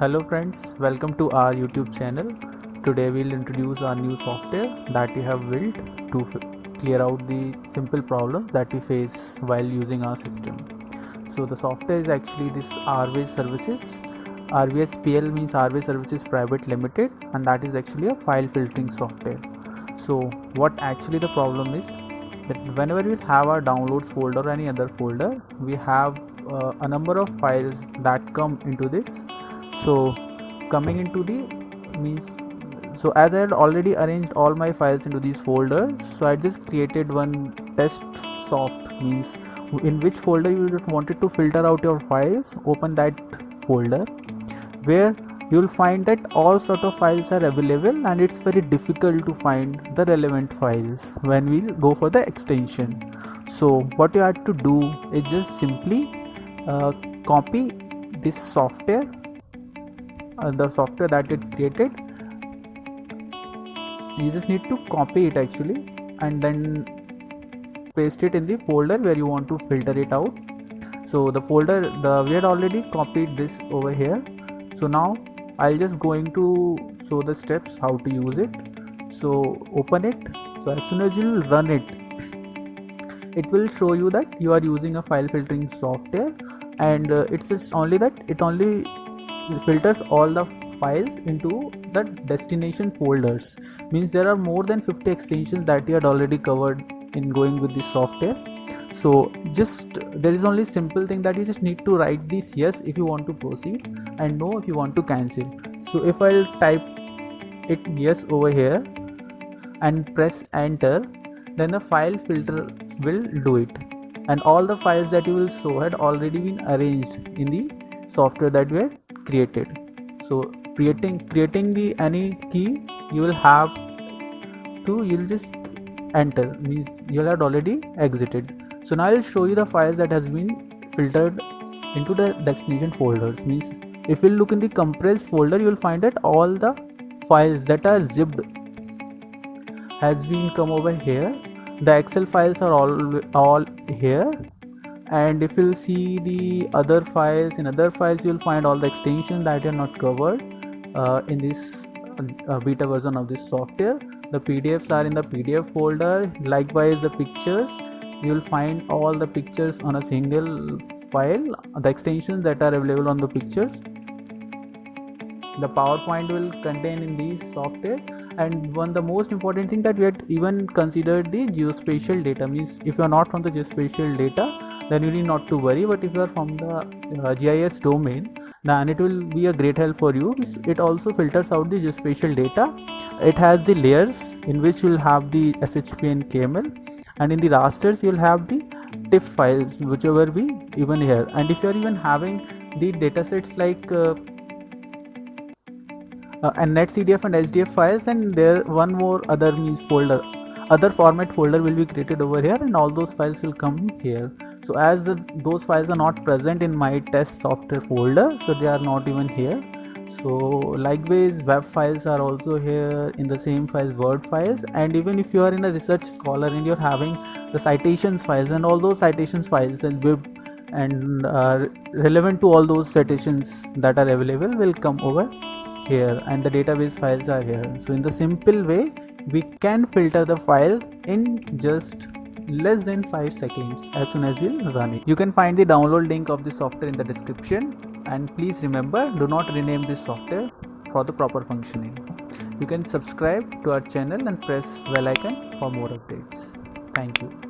Hello friends, welcome to our YouTube channel. Today we'll introduce our new software that we have built to clear out the simple problems that we face while using our system. So the software is actually this RWS Services. RWS PL means RWS Services Private Limited, and that is actually a file filtering software. So what actually the problem is that whenever we have our downloads folder or any other folder, we have a number of files that come into this. So coming into the means, so as I had already arranged all my files into these folders, so I just created one test soft, means in which folder you just wanted to filter out your files. Open that folder where you will find that all sort of files are available, and it's very difficult to find the relevant files when we go for the extension. So what you have to do is just simply copy this software, the software that it created. You just need to copy it actually, and then paste it in the folder where you want to filter it out. So the folder, we had already copied this over here. So now I'll just going to show the steps how to use it. So open it. So as soon as you run it, it will show you that you are using a file filtering software, and it's just only that it only filters all the files into the destination folders. Means there are more than 50 extensions that you had already covered in going with this software. So just there is only simple thing that you just need to write this yes if you want to proceed and no if you want to cancel. So if I'll type it yes over here and press enter, then the file filter will do it, and all the files that you will show had already been arranged in the software that we had created. So creating the any key, you will have to, you'll just enter, means you'll have already exited. So now I'll show you the files that has been filtered into the destination folders. Means if you look in the compressed folder, you will find that all the files that are zipped has been come over here. The Excel files are all here, and if you'll see the other files, in other files you'll find all the extensions that are not covered in this beta version of this software. The PDFs are in the PDF folder. Likewise the pictures, you will find all the pictures on a single file, the extensions that are available on the pictures. The PowerPoint will contain in these software, and the most important thing that we had even considered the geospatial data. Means if you are not from the geospatial data, then you need not to worry, but if you are from the GIS domain, then it will be a great help for you. It also filters out the geospatial data. It has the layers in which you will have the SHP and KML, and in the rasters you will have the TIFF files, whichever be even here. And if you are even having the datasets like and netcdf and hdf files, then there one more other means folder, other format folder will be created over here, and all those files will come here. So as those files are not present in my test software folder, so they are not even here. So likewise web files are also here in the same files, word files. And even if you are in a research scholar and you're having the citations files, and all those citations files and web and relevant to all those citations that are available will come over here, and the database files are here. So in the simple way, we can filter the files in just less than 5 seconds as soon as we'll run it. You can find the download link of the software in the description, and please remember, do not rename this software for the proper functioning. You can subscribe to our channel and press bell icon for more updates. Thank you.